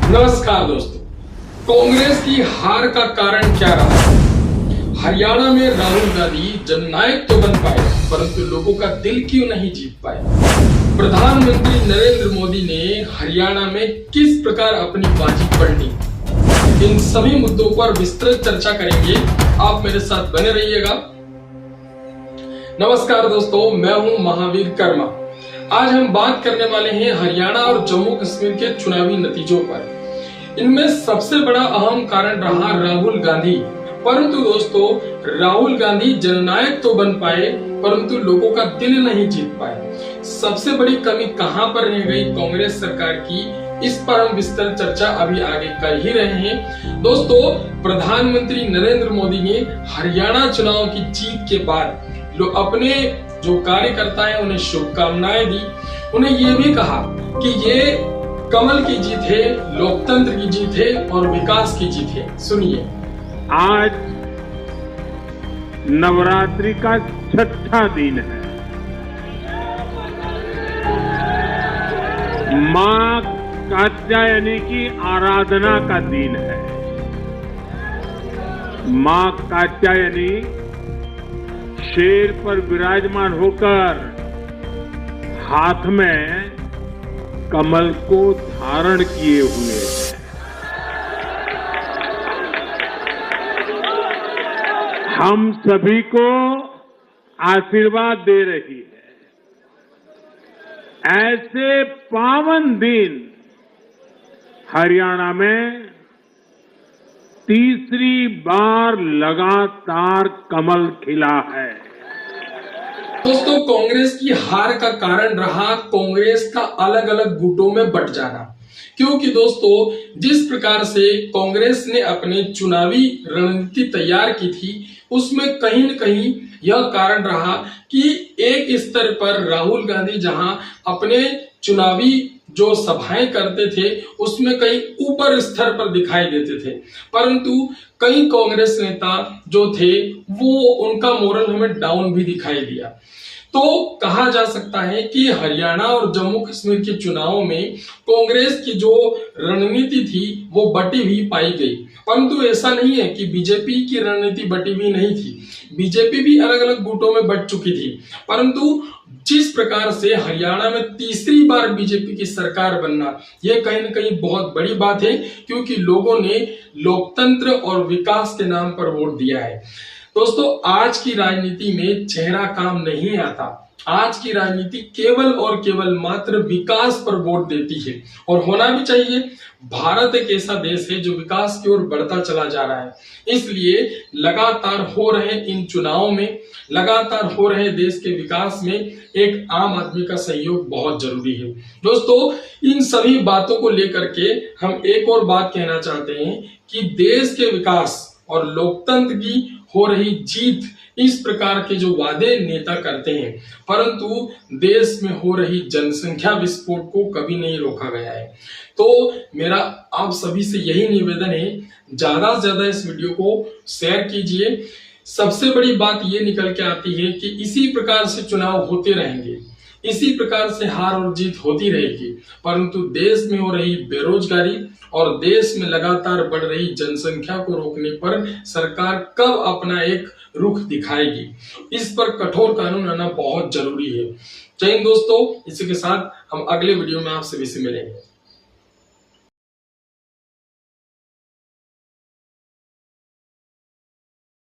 नमस्कार दोस्तों, कांग्रेस की हार का कारण क्या रहा? हरियाणा में राहुल गांधी जननायक तो बन पाए, परंतु लोगों का दिल क्यों नहीं जीत पाए? प्रधानमंत्री नरेंद्र मोदी ने हरियाणा में किस प्रकार अपनी बाजी पलटी? इन सभी मुद्दों पर विस्तृत चर्चा करेंगे। आप मेरे साथ बने रहिएगा। नमस्कार दोस्तों, मैं हूं महावीर कर्मा। आज हम बात करने वाले हैं हरियाणा और जम्मू कश्मीर के चुनावी नतीजों पर। इनमें सबसे बड़ा अहम कारण रहा राहुल गांधी। परंतु दोस्तों, राहुल गांधी जननायक तो बन पाए, परंतु लोगों का दिल नहीं जीत पाए। सबसे बड़ी कमी कहां पर रह गई कांग्रेस सरकार की, इस पर हम विस्तृत चर्चा अभी आगे कर ही रहे हैं। दोस्तों, प्रधानमंत्री नरेंद्र मोदी ने हरियाणा चुनाव की जीत के बाद अपने जो कार्यकर्ता है उन्हें शुभकामनाएं दी। उन्हें ये भी कहा कि ये कमल की जीत है, लोकतंत्र की जीत है और विकास की जीत है। सुनिए। आज नवरात्रि का छठा दिन है। मां कात्यायनी की आराधना का दिन है। मां कात्यायनी शेर पर विराजमान होकर हाथ में कमल को धारण किए हुए हैं। हम सभी को आशीर्वाद दे रही है। ऐसे पावन दिन हरियाणा में तीसरी बार लगातार कमल खिला है। दोस्तों, कांग्रेस की हार का कारण रहा कांग्रेस का अलग अलग गुटों में बंट जाना। क्योंकि दोस्तों, जिस प्रकार से कांग्रेस ने अपने चुनावी रणनीति तैयार की थी, उसमें कहीं न कहीं यह कारण रहा कि एक स्तर पर राहुल गांधी जहां अपने चुनावी जो सभाएं करते थे उसमें कहीं ऊपर स्तर पर दिखाई देते थे, परंतु कई कांग्रेस नेता जो थे वो उनका मोरल हमें डाउन भी दिखाई दिया। तो कहा जा सकता है कि हरियाणा और जम्मू कश्मीर के चुनावों में कांग्रेस की जो रणनीति थी वो बटी हुई पाई गई। परंतु ऐसा नहीं है कि बीजेपी की रणनीति बटी हुई नहीं थी। बीजेपी भी अलग अलग गुटों में बट चुकी थी, परंतु जिस प्रकार से हरियाणा में तीसरी बार बीजेपी की सरकार बनना, यह कहीं न कहीं बहुत बड़ी बात है, क्योंकि लोगों ने लोकतंत्र और विकास के नाम पर वोट दिया है। दोस्तों, आज की राजनीति में चेहरा काम नहीं आता। आज की राजनीति केवल और केवल मात्र विकास पर वोट देती है, और होना भी चाहिए। भारत एक ऐसा देश है जो विकास की ओर बढ़ता चला जा रहा है। इसलिए लगातार हो रहे इन चुनावों में, लगातार हो रहे देश के विकास में एक आम आदमी का सहयोग बहुत जरूरी है। दोस्तों, इन सभी बातों को लेकर के हम एक और बात कहना चाहते हैं कि देश के विकास और लोकतंत्र की हो रही जीत, इस प्रकार के जो वादे नेता करते हैं, परंतु देश में हो रही जनसंख्या विस्फोट को कभी नहीं रोका गया है। तो मेरा आप सभी से यही निवेदन है, ज्यादा से ज्यादा इस वीडियो को शेयर कीजिए। सबसे बड़ी बात ये निकल के आती है कि इसी प्रकार से चुनाव होते रहेंगे, इसी प्रकार से हार और जीत होती रहेगी, परंतु देश में हो रही बेरोजगारी और देश में लगातार बढ़ रही जनसंख्या को रोकने पर सरकार कब अपना एक रुख दिखाएगी, इस पर कठोर कानून आना बहुत जरूरी है। जय हिंद दोस्तों, इसी के साथ हम अगले वीडियो में आपसे भी मिलेंगे।